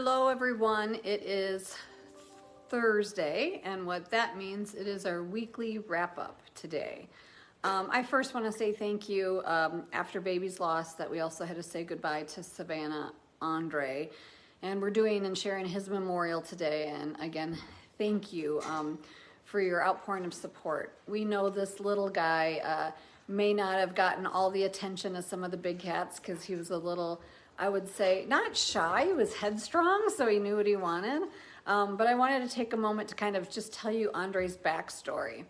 Hello everyone, it is Thursday, and what that means, it is our weekly wrap-up today. I first want to say thank you after baby's loss that we also had to say goodbye to Savannah Andre, and we're doing and sharing his memorial today. And again, thank you for your outpouring of support. We know this little guy may not have gotten all the attention of some of the big cats because he was a little, I would say, not shy, he was headstrong, so he knew what he wanted. But I wanted to take a moment to kind of just tell you Andre's backstory.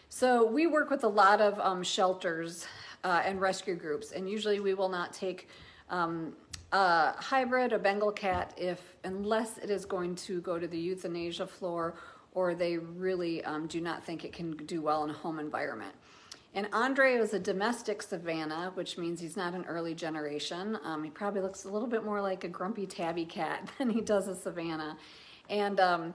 So we work with a lot of shelters and rescue groups, and usually we will not take a hybrid, a Bengal cat, unless it is going to go to the euthanasia floor or they really do not think it can do well in a home environment. And Andre was a domestic Savannah, which means he's not an early generation. He probably looks a little bit more like a grumpy tabby cat than he does a Savannah. And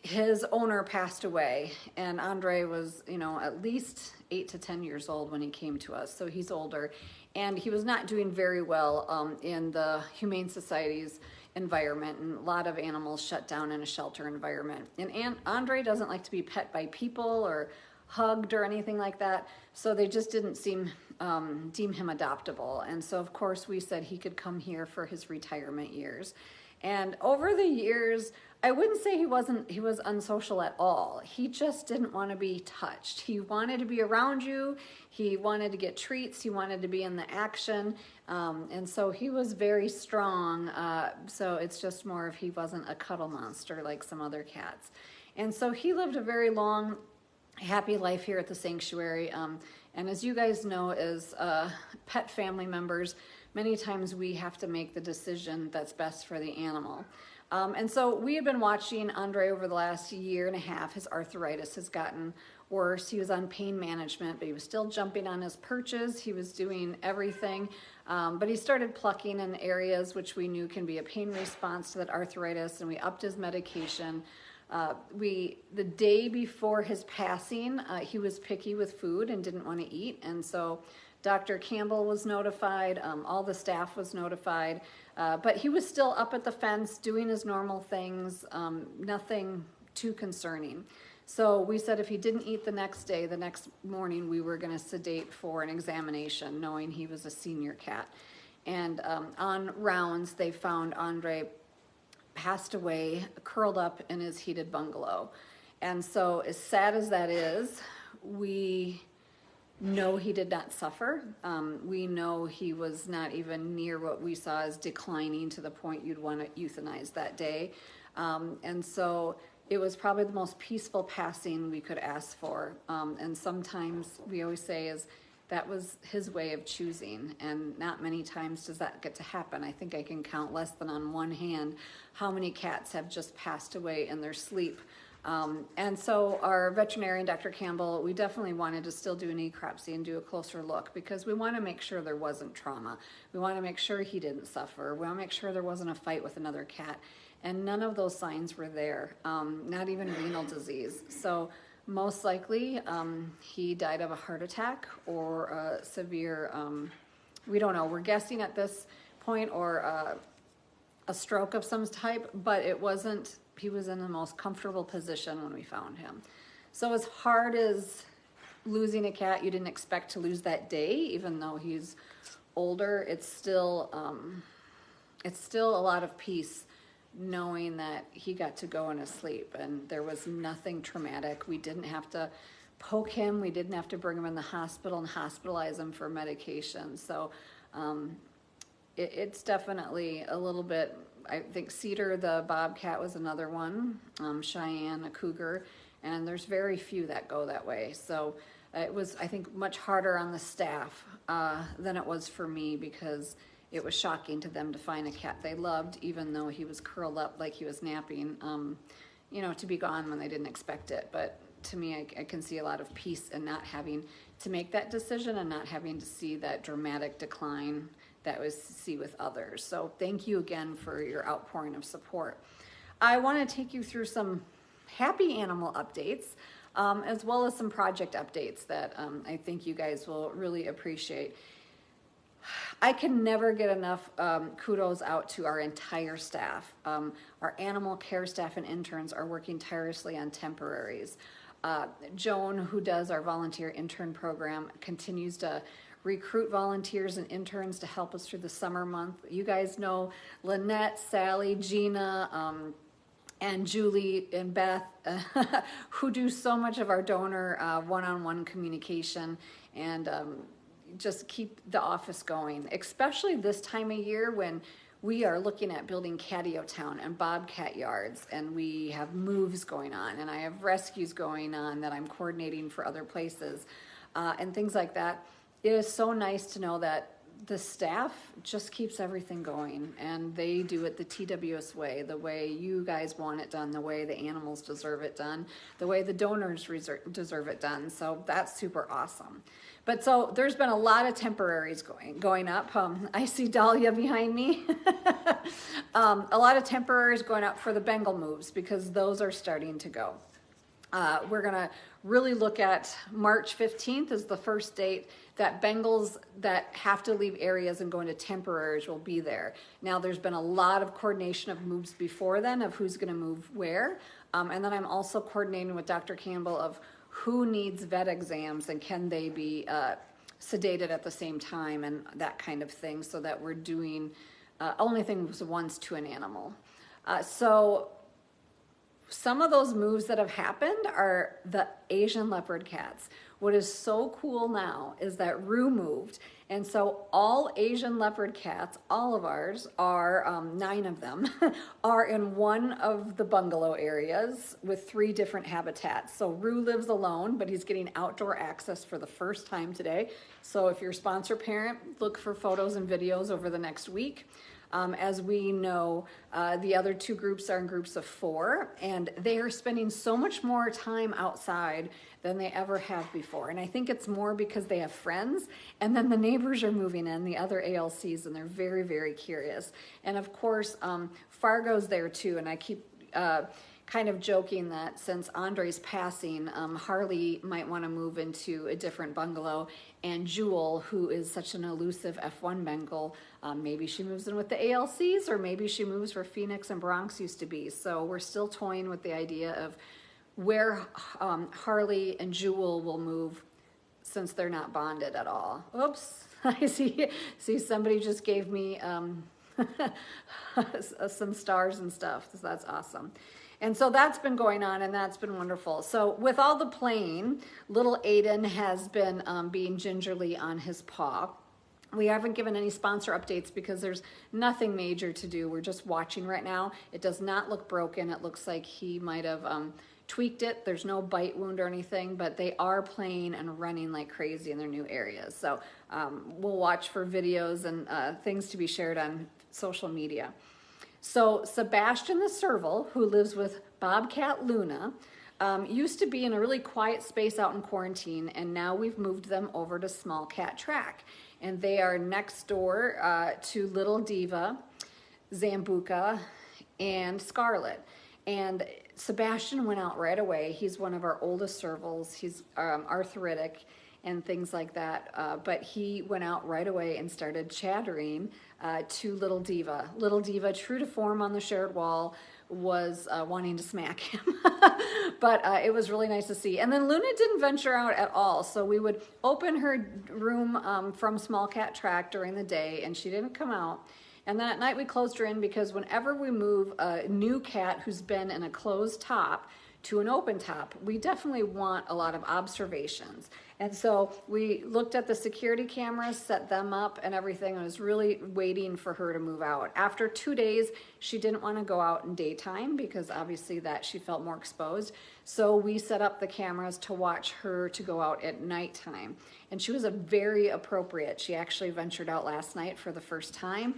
his owner passed away, and Andre was, at least 8 to 10 years old when he came to us, so he's older. And he was not doing very well in the Humane Society's environment, and a lot of animals shut down in a shelter environment. And Andre doesn't like to be pet by people or hugged or anything like that, so they just didn't deem him adoptable. And so of course we said he could come here for his retirement years. And over the years, I wouldn't say he was unsocial at all. He just didn't want to be touched. He wanted to be around you. He wanted to get treats. He wanted to be in the action. And so he was very strong. So it's just more if he wasn't a cuddle monster like some other cats. And so he lived a very long, happy life here at the sanctuary. And as you guys know, as pet family members, many times we have to make the decision that's best for the animal. And so we have been watching Andre over the last year and a half. His arthritis has gotten worse. He was on pain management, but he was still jumping on his perches. He was doing everything, but he started plucking in areas which we knew can be a pain response to that arthritis, and we upped his medication. The day before his passing, he was picky with food and didn't want to eat, and so Dr. Campbell was notified, all the staff was notified, but he was still up at the fence doing his normal things, nothing too concerning. So we said if he didn't eat the next day, the next morning we were going to sedate for an examination, knowing he was a senior cat. And on rounds, they found Andre passed away, curled up in his heated bungalow. And so as sad as that is, we know he did not suffer. We know he was not even near what we saw as declining to the point you'd want to euthanize that day. And so it was probably the most peaceful passing we could ask for. And sometimes we always say that was his way of choosing, and not many times does that get to happen. I think I can count less than on one hand how many cats have just passed away in their sleep. And so our veterinarian, Dr. Campbell, we definitely wanted to still do an necropsy and do a closer look, because we want to make sure there wasn't trauma. We want to make sure he didn't suffer. We want to make sure there wasn't a fight with another cat. And none of those signs were there, not even renal disease. So most likely he died of a heart attack or a severe, we don't know, we're guessing at this point, or a stroke of some type, but it wasn't. He was in the most comfortable position when we found him. So as hard as losing a cat you didn't expect to lose that day, even though he's older, it's still a lot of peace knowing that he got to go in his sleep and there was nothing traumatic. We didn't have to poke him. We didn't have to bring him in the hospital and hospitalize him for medication. So it's definitely a little bit, I think Cedar the bobcat was another one, Cheyenne a cougar, and there's very few that go that way. So it was, I think, much harder on the staff than it was for me, because it was shocking to them to find a cat they loved, even though he was curled up like he was napping, to be gone when they didn't expect it. But to me, I can see a lot of peace in not having to make that decision and not having to see that dramatic decline that was see with others. So thank you again for your outpouring of support. I want to take you through some happy animal updates, as well as some project updates that I think you guys will really appreciate. I can never get enough kudos out to our entire staff. Our animal care staff and interns are working tirelessly on temporaries. Joan, who does our volunteer intern program, continues to recruit volunteers and interns to help us through the summer month. You guys know Lynette, Sally, Gina, and Julie and Beth, who do so much of our donor one-on-one communication and just keep the office going, especially this time of year when we are looking at building Catio Town and bobcat yards, and we have moves going on, and I have rescues going on that I'm coordinating for other places, and things like that. It is so nice to know that the staff just keeps everything going, and they do it the TWS way, the way you guys want it done, the way the animals deserve it done, the way the donors deserve it done. So that's super awesome. But so there's been a lot of temporaries going up. I see Dahlia behind me. A lot of temporaries going up for the Bengal moves because those are starting to go. We're gonna really look at March 15th is the first date that Bengals that have to leave areas and go into temporaries will be there. Now there's been a lot of coordination of moves before then of who's gonna move where. And then I'm also coordinating with Dr. Campbell of who needs vet exams and can they be sedated at the same time and that kind of thing, so that we're doing only things once to an animal. So some of those moves that have happened are the Asian leopard cats. What is so cool now is that Rue moved, and so all Asian leopard cats, all of ours, are 9 of them, are in one of the bungalow areas with 3 different habitats. So Rue lives alone, but he's getting outdoor access for the first time today. So if you're a sponsor parent, look for photos and videos over the next week. As we know, the other 2 groups are in groups of 4, and they are spending so much more time outside than they ever have before. And I think it's more because they have friends, and then the neighbors are moving in, the other ALCs, and they're very, very curious. And of course, Fargo's there too, and I keep kind of joking that since Andre's passing, Harley might want to move into a different bungalow, and Jewel, who is such an elusive F1 Bengal, maybe she moves in with the ALCs, or maybe she moves where Phoenix and Bronx used to be. So we're still toying with the idea of where Harley and Jewel will move, since they're not bonded at all. Oops, I see somebody just gave me some stars and stuff, so that's awesome. And so that's been going on, and that's been wonderful. So with all the playing, little Aiden has been being gingerly on his paw. We haven't given any sponsor updates because there's nothing major to do. We're just watching right now. It does not look broken. It looks like he might have tweaked it. There's no bite wound or anything, but they are playing and running like crazy in their new areas. So we'll watch for videos and things to be shared on social media. So Sebastian the serval, who lives with Bobcat Luna, used to be in a really quiet space out in quarantine, and now we've moved them over to Small Cat Track. And they are next door to Little Diva, Zambuca, and Scarlet. And Sebastian went out right away. He's one of our oldest servals. He's arthritic and things like that. But he went out right away and started chattering to Little Diva. Little Diva, true to form on the shared wall, was wanting to smack him. But it was really nice to see. And then Luna didn't venture out at all. So we would open her room from Small Cat Track during the day, and she didn't come out. And then at night we closed her in, because whenever we move a new cat who's been in a closed top to an open top, we definitely want a lot of observations. And so we looked at the security cameras, set them up and everything, and was really waiting for her to move out. After 2 days, she didn't want to go out in daytime because obviously that she felt more exposed. So we set up the cameras to watch her to go out at nighttime. And she was very appropriate. She actually ventured out last night for the first time.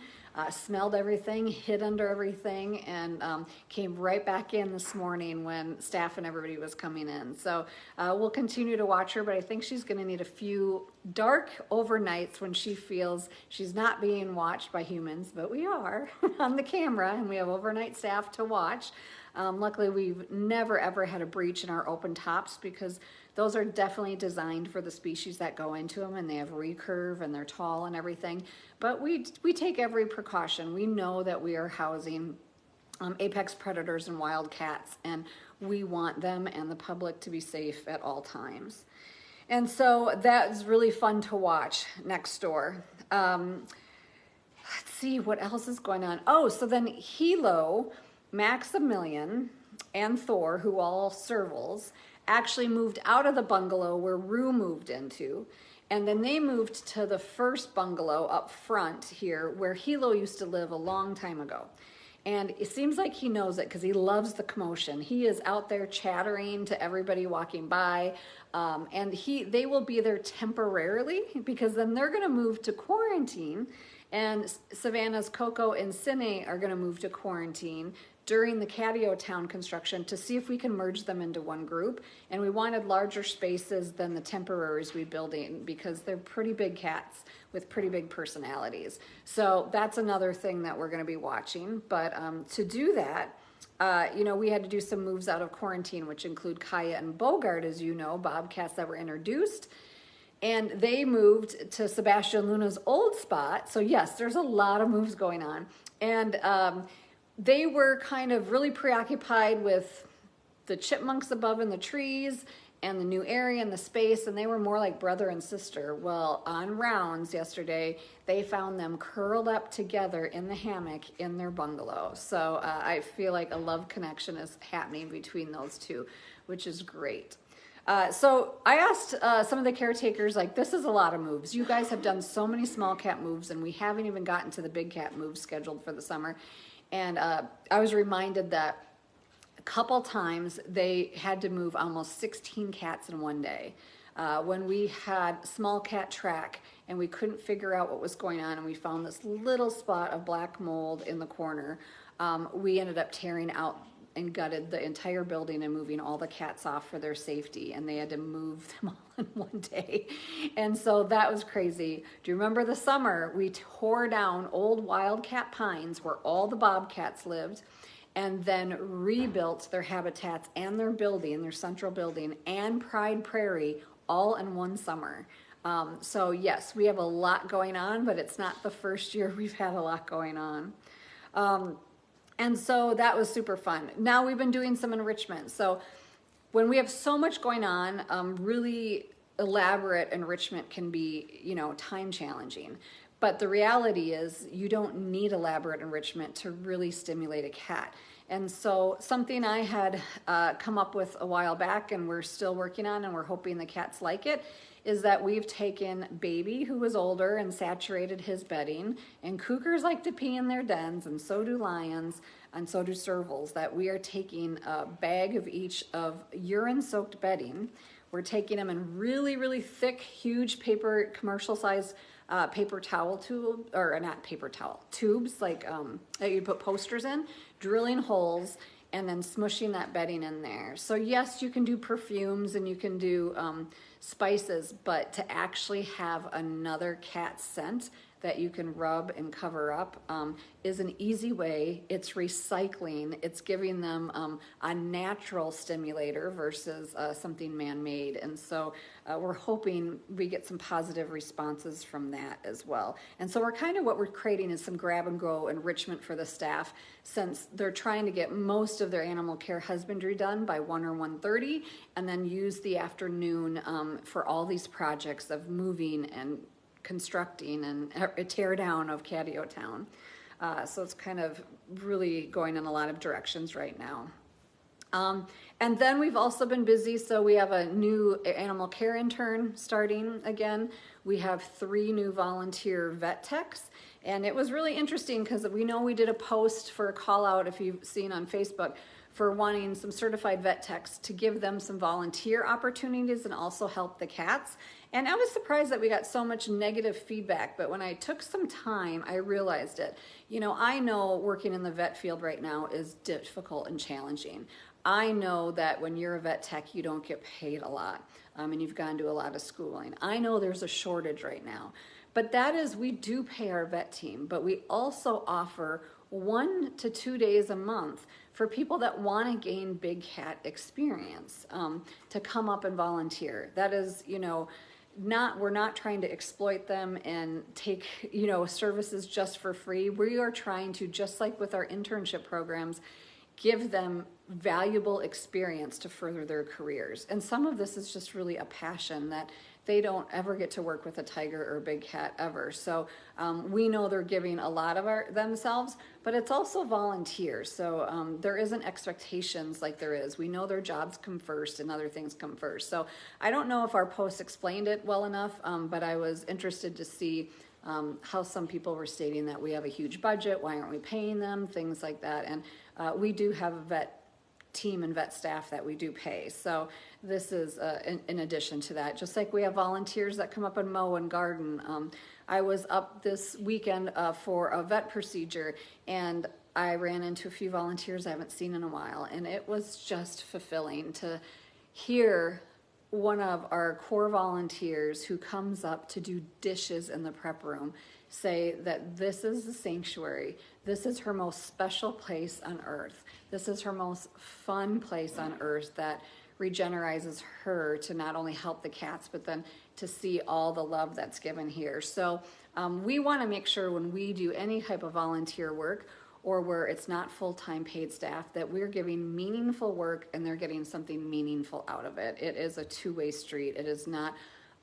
Smelled everything, hid under everything, and came right back in this morning when staff and everybody was coming in. So we'll continue to watch her, but I think she's going to need a few dark overnights when she feels she's not being watched by humans, but we are on the camera, and we have overnight staff to watch. Luckily, we've never ever had a breach in our open tops, because those are definitely designed for the species that go into them, and they have recurve and they're tall and everything. But we take every precaution. We know that we are housing apex predators and wildcats, and we want them and the public to be safe at all times. And so that's really fun to watch next door. Let's see what else is going on. Oh, so then Hilo, Maximilian, and Thor, who all servals, actually moved out of the bungalow where Rue moved into. And then they moved to the first bungalow up front here where Hilo used to live a long time ago. And it seems like he knows it because he loves the commotion. He is out there chattering to everybody walking by. And they will be there temporarily, because then they're going to move to quarantine. And Savannah's Coco and Cine are going to move to quarantine during the Catio Town construction to see if we can merge them into one group. And we wanted larger spaces than the temporaries we building, because they're pretty big cats with pretty big personalities. So that's another thing that we're going to be watching. But to do that, we had to do some moves out of quarantine, which include Kaya and Bogart, as you know, bobcats that were introduced. And they moved to Sebastian Luna's old spot. So yes, there's a lot of moves going on. And they were kind of really preoccupied with the chipmunks above in the trees and the new area and the space, and they were more like brother and sister. Well, on rounds yesterday, they found them curled up together in the hammock in their bungalow. So I feel like a love connection is happening between those two, which is great. So I asked some of the caretakers, like, this is a lot of moves. You guys have done so many small cat moves, and we haven't even gotten to the big cat moves scheduled for the summer. And I was reminded that a couple times they had to move almost 16 cats in one day. When we had small cat track and we couldn't figure out what was going on, and we found this little spot of black mold in the corner, we ended up tearing out and gutted the entire building and moving all the cats off for their safety, and they had to move them all in one day. And so that was crazy. Do you remember the summer? We tore down old wildcat pines where all the bobcats lived, and then rebuilt their habitats and their building, their central building, and Pride Prairie all in one summer. So yes, we have a lot going on, but it's not the first year we've had a lot going on. And so that was super fun. Now we've been doing some enrichment. So when we have so much going on, really elaborate enrichment can be, time challenging. But the reality is you don't need elaborate enrichment to really stimulate a cat. And so something I had come up with a while back, and we're still working on, and we're hoping the cats like it, is that we've taken Baby, who was older, and saturated his bedding. And cougars like to pee in their dens, and so do lions, and so do servals, that we are taking a bag of each of urine-soaked bedding. We're taking them in really, really thick, huge paper, commercial-sized paper towel tube, or not paper towel, tubes like that you put posters in, drilling holes, and then smushing that bedding in there. So yes, you can do perfumes and you can do spices, but to actually have another cat scent that you can rub and cover up is an easy way. It's recycling. It's giving them a natural stimulator versus something man-made. And so we're hoping we get some positive responses from that as well. And so what we're creating is some grab-and-go enrichment for the staff, since they're trying to get most of their animal care husbandry done by 1 or 1:30, and then use the afternoon for all these projects of moving and constructing and a tear down of Catio Town. So it's kind of really going in a lot of directions right now. And then we've also been busy, so we have a new animal care intern starting again. We have 3 new volunteer vet techs, and it was really interesting because we know we did a post for a call out, if you've seen on Facebook, for wanting some certified vet techs to give them some volunteer opportunities and also help the cats. And I was surprised that we got so much negative feedback, but when I took some time, I realized it. I know working in the vet field right now is difficult and challenging. I know that when you're a vet tech, you don't get paid a lot, and you've gone to a lot of schooling. I know there's a shortage right now, but that is, we do pay our vet team, but we also offer 1 to 2 days a month for people that want to gain big cat experience, to come up and volunteer. That is, we're not trying to exploit them and take, services just for free. We are trying to, just like with our internship programs, give them valuable experience to further their careers. And some of this is just really a passion that they don't ever get to work with a tiger or a big cat ever. So we know they're giving a lot of themselves, but it's also volunteers. So there isn't expectations like there is. We know their jobs come first and other things come first. So I don't know if our post explained it well enough, but I was interested to see how some people were stating that we have a huge budget, why aren't we paying them, things like that. And we do have a vet team and vet staff that we do pay. So this is in addition to that. Just like we have volunteers that come up and mow and garden. I was up this weekend for a vet procedure, and I ran into a few volunteers I haven't seen in a while, and it was just fulfilling to hear one of our core volunteers who comes up to do dishes in the prep room say that this is the sanctuary. This is her most special place on earth. This is her most fun place on earth that regenerizes her to not only help the cats, but then to see all the love that's given here. So we want to make sure when we do any type of volunteer work, or where it's not full-time paid staff, that we're giving meaningful work and they're getting something meaningful out of it. It is a two-way street. It is not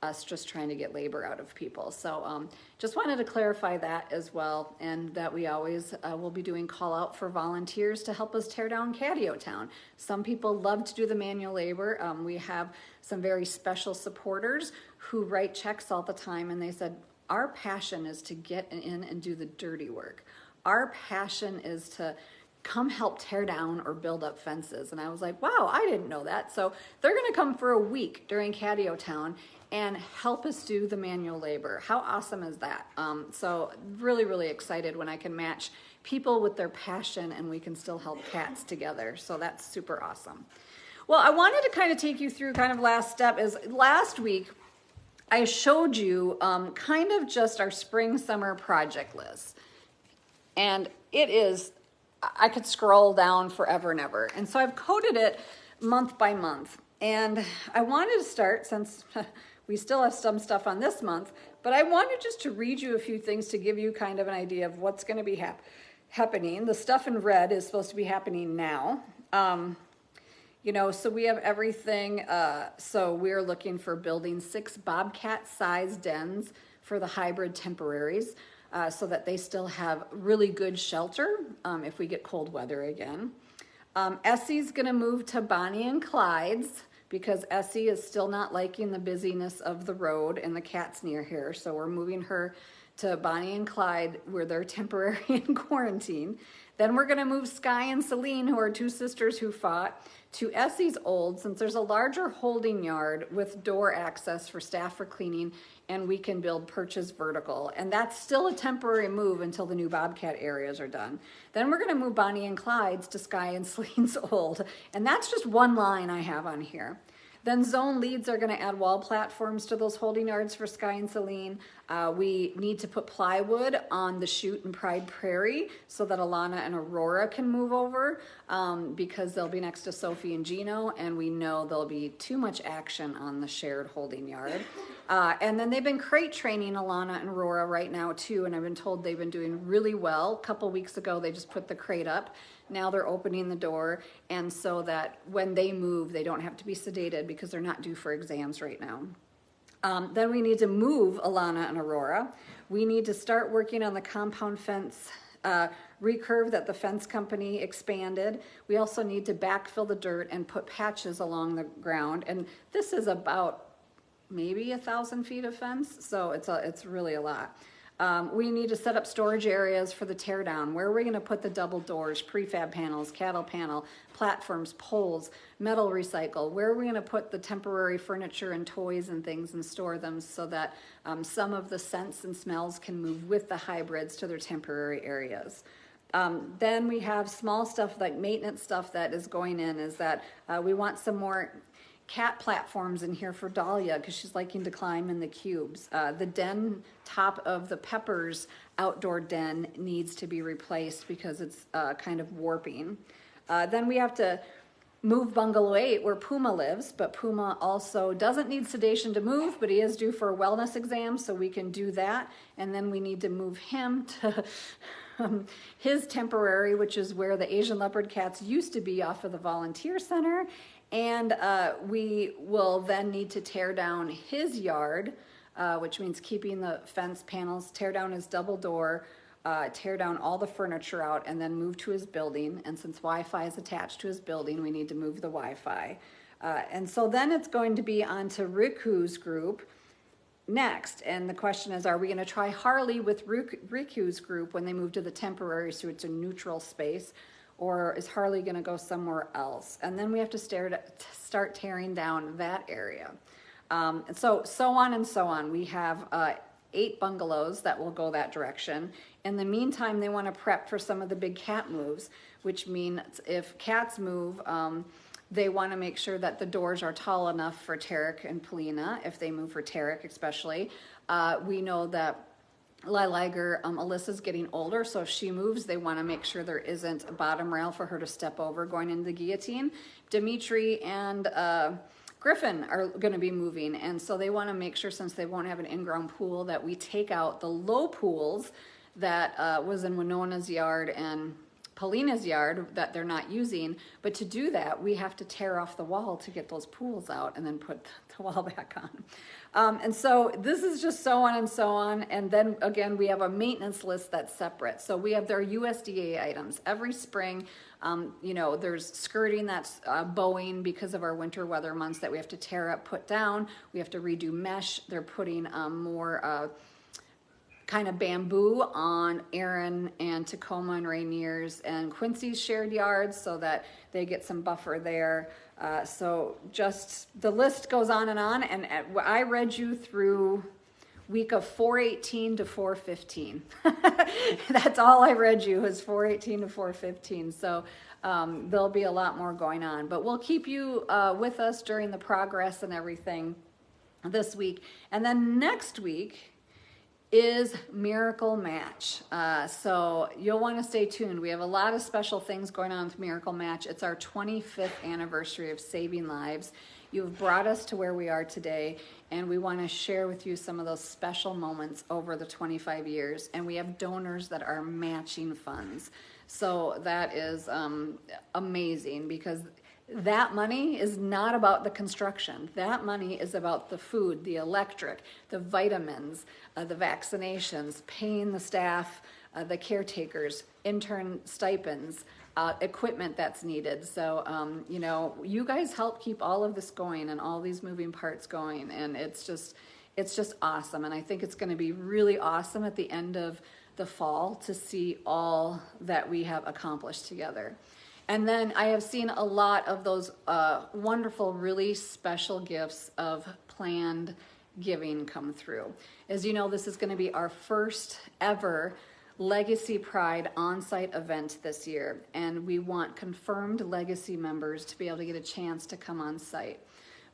us just trying to get labor out of people. So just wanted to clarify that as well, and that we always will be doing call out for volunteers to help us tear down Catio Town. Some people love to do the manual labor. We have some very special supporters who write checks all the time, and they said, our passion is to get in and do the dirty work. Our passion is to come help tear down or build up fences. And I was like, wow, I didn't know that. So they're gonna come for a week during Catio Town and help us do the manual labor. How awesome is that? So really, really excited when I can match people with their passion and we can still help cats together. So that's super awesome. Well, I wanted to kind of take you through kind of last step is last week, I showed you kind of just our spring, summer project list. And it is, I could scroll down forever and ever. And so I've coded it month by month. And I wanted to start, since we still have some stuff on this month, but I wanted just to read you a few things to give you kind of an idea of what's going to be happening. The stuff in red is supposed to be happening now. So we have everything. So we're looking for building 6 bobcat-sized dens for the hybrid temporaries. So that they still have really good shelter if we get cold weather again. Essie's gonna move to Bonnie and Clyde's because Essie is still not liking the busyness of the road and the cats near here. So we're moving her to Bonnie and Clyde where they're temporary in quarantine. Then we're gonna move Sky and Celine, who are 2 sisters who fought, to Essie's old, since there's a larger holding yard with door access for staff for cleaning, and we can build perches vertical. And that's still a temporary move until the new bobcat areas are done. Then we're gonna move Bonnie and Clyde's to Sky and Celine's old. And that's just one line I have on here. Then zone leads are gonna add wall platforms to those holding yards for Sky and Celine. We need to put plywood on the chute and Pride Prairie so that Alana and Aurora can move over because they'll be next to Sophie and Gino, and we know there'll be too much action on the shared holding yard. And then they've been crate training Alana and Aurora right now too, and I've been told they've been doing really well. A couple weeks ago, they just put the crate up. Now they're opening the door, and so that when they move, they don't have to be sedated because they're not due for exams right now. Then we need to move Alana and Aurora. We need to start working on the compound fence recurve that the fence company expanded. We also need to backfill the dirt and put patches along the ground. And this is about maybe 1,000 feet of fence, so it's really a lot. We need to set up storage areas for the tear down. Where are we going to put the double doors, prefab panels, cattle panel, platforms, poles, metal recycle? Where are we going to put the temporary furniture and toys and things and store them so that some of the scents and smells can move with the hybrids to their temporary areas? Then we have small stuff like maintenance stuff that is going in, is that we want some more cat platforms in here for Dahlia because she's liking to climb in the cubes. The den top of the Peppers outdoor den needs to be replaced because it's kind of warping. Then we have to move Bungalow 8 where Puma lives, but Puma also doesn't need sedation to move, but he is due for a wellness exam, so we can do that. And then we need to move him to his temporary, which is where the Asian leopard cats used to be off of the volunteer center. And we will then need to tear down his yard, which means keeping the fence panels, tear down his double door, tear down all the furniture out, and then move to his building. And since Wi-Fi is attached to his building, we need to move the Wi-Fi. And so then it's going to be on to Riku's group next. And the question is, are we going to try Harley with Riku's group when they move to the temporary, so it's a neutral space? Or is Harley going to go somewhere else? And then we have to start tearing down that area. And so on and so on. We have 8 bungalows that will go that direction. In the meantime, they want to prep for some of the big cat moves, which means if cats move, they want to make sure that the doors are tall enough for Tarek and Polina, if they move for Tarek especially. We know that Liger, Alyssa's getting older, so if she moves, they want to make sure there isn't a bottom rail for her to step over going into the guillotine. Dimitri and Griffin are going to be moving, and so they want to make sure, since they won't have an in-ground pool, that we take out the low pools that was in Winona's yard and Paulina's yard that they're not using. But to do that, we have to tear off the wall to get those pools out and then put the wall back on. And so this is just so on and so on. And then again, we have a maintenance list that's separate. So we have their USDA items. Every spring, you know, there's skirting that's bowing because of our winter weather months that we have to tear up, put down. We have to redo mesh. They're putting more kind of bamboo on Aaron and Tacoma and Rainier's and Quincy's shared yards so that they get some buffer there. So just the list goes on, and I read you through week of 418 to 415. That's all I read you, was 418 to 415. So there'll be a lot more going on, but we'll keep you with us during the progress and everything this week. And then next week is Miracle Match. So you'll want to stay tuned. We have a lot of special things going on with Miracle Match. It's our 25th anniversary of saving lives. You've brought us to where we are today, and we want to share with you some of those special moments over the 25 years. And we have donors that are matching funds. So that is amazing, because that money is not about the construction. That money is about the food, the electric, the vitamins, the vaccinations, paying the staff, the caretakers, intern stipends, equipment that's needed. So, you know, you guys help keep all of this going and all these moving parts going. And it's just awesome. And I think it's going to be really awesome at the end of the fall to see all that we have accomplished together. And then I have seen a lot of those wonderful, really special gifts of planned giving come through. As you know, this is going to be our first ever Legacy Pride on-site event this year, and we want confirmed Legacy members to be able to get a chance to come on site.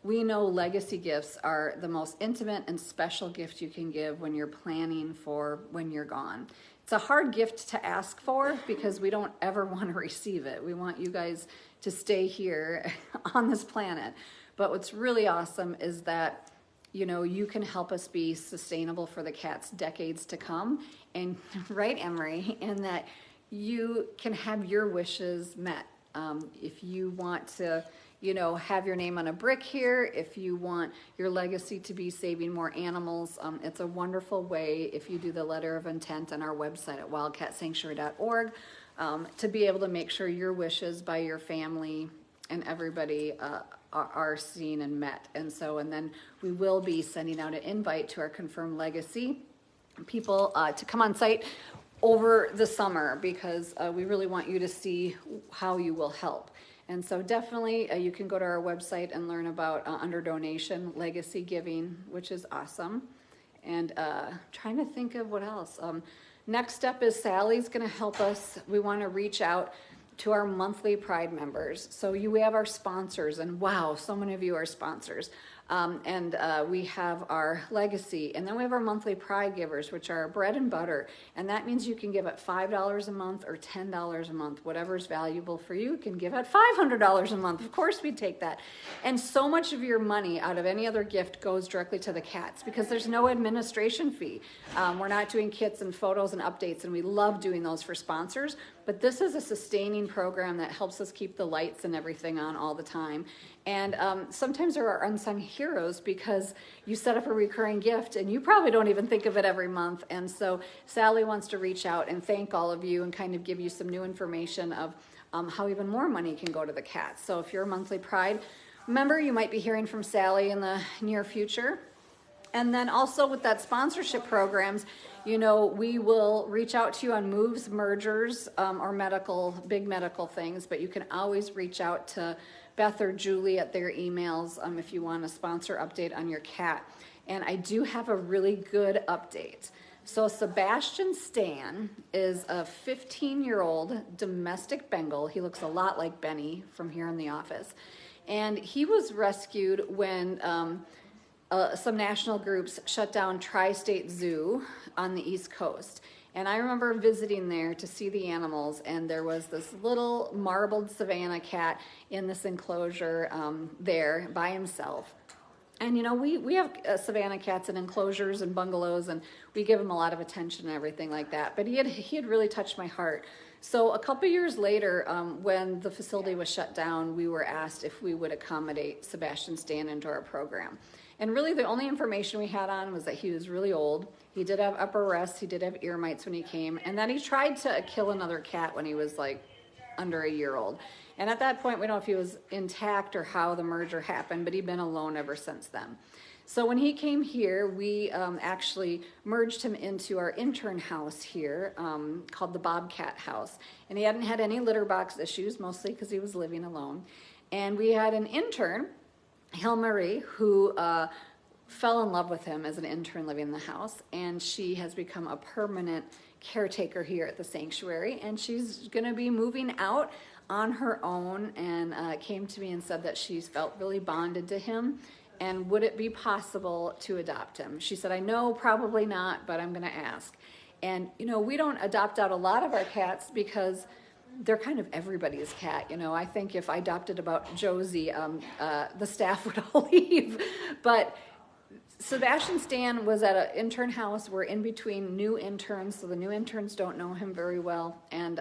We know Legacy gifts are the most intimate and special gift you can give when you're planning for when you're gone. It's a hard gift to ask for because we don't ever want to receive it. We want you guys to stay here on this planet. But what's really awesome is that, you know, you can help us be sustainable for the cats decades to come. And right, Emery, and that you can have your wishes met. If you want to, you know, have your name on a brick here, if you want your legacy to be saving more animals, it's a wonderful way, if you do the letter of intent on our website at wildcatsanctuary.org, to be able to make sure your wishes by your family and everybody are seen and met. And then we will be sending out an invite to our confirmed legacy people to come on site over the summer, because we really want you to see how you will help. And so definitely you can go to our website and learn about under donation legacy giving, which is awesome. And trying to think of what else. Next step is Sally's going to help us. We want to reach out to our monthly Pride members. So we have our sponsors, and wow, so many of you are sponsors. We have our legacy, and then we have our monthly Pride givers, which are bread and butter. And that means you can give at $5 a month or $10 a month, whatever is valuable for you. You can give at $500 a month. Of course, we take that. And so much of your money out of any other gift goes directly to the cats because there's no administration fee. We're not doing kits and photos and updates, and we love doing those for sponsors. But this is a sustaining program that helps us keep the lights and everything on all the time. And sometimes there are unsung heroes because you set up a recurring gift and you probably don't even think of it every month. And so Sally wants to reach out and thank all of you and kind of give you some new information of how even more money can go to the cats. So if you're a monthly Pride member, you might be hearing from Sally in the near future. And then also with that sponsorship programs, we will reach out to you on moves, mergers, or big medical things, but you can always reach out to Beth or Julie at their emails if you want a sponsor update on your cat. And I do have a really good update. So Sebastian Stan is a 15-year-old domestic Bengal. He looks a lot like Benny from here in the office. And he was rescued when some national groups shut down Tri-State Zoo on the East Coast. And I remember visiting there to see the animals, and there was this little marbled Savannah cat in this enclosure there by himself. And we have Savannah cats in enclosures and bungalows, and we give them a lot of attention and everything like that. But he had really touched my heart. So a couple years later, when the facility was shut down, we were asked if we would accommodate Sebastian Stan into our program. And really the only information we had on was that he was really old. He did have upper arrest. He did have ear mites when he came. And then he tried to kill another cat when he was like under a year old. And at that point, we don't know if he was intact or how the merger happened, but he'd been alone ever since then. So when he came here, we actually merged him into our intern house here called the Bobcat House. And he hadn't had any litter box issues, mostly because he was living alone. And we had an intern, Marie, who fell in love with him as an intern living in the house, and she has become a permanent caretaker here at the sanctuary, and she's going to be moving out on her own, and came to me and said that she's felt really bonded to him, and would it be possible to adopt him? She said, I know probably not, but I'm going to ask. And we don't adopt out a lot of our cats because they're kind of everybody's cat. I think if I adopted about Josie, the staff would all leave. But Sebastian Stan was at an intern house. We're in between new interns, so the new interns don't know him very well. And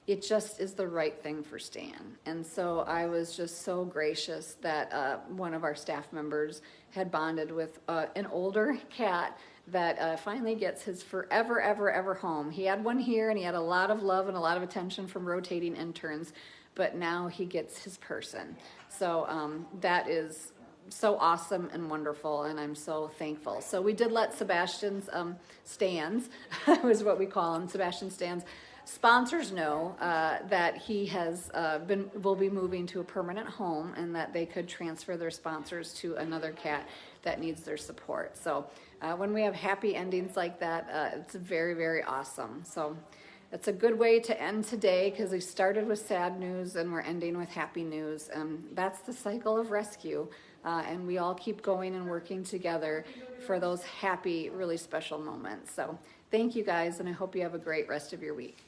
it just is the right thing for Stan. And so I was just so gracious that one of our staff members had bonded with an older cat that finally gets his forever, ever, ever home. He had one here, and he had a lot of love and a lot of attention from rotating interns, but now he gets his person. So that is so awesome and wonderful, and I'm so thankful. So we did let Sebastian's Stans, is what we call him, Sebastian Stans, sponsors know that he will be moving to a permanent home, and that they could transfer their sponsors to another cat that needs their support. So when we have happy endings like that, it's very, very awesome. So it's a good way to end today, because we started with sad news and we're ending with happy news. That's the cycle of rescue, and we all keep going and working together for those happy, really special moments. So thank you guys, and I hope you have a great rest of your week.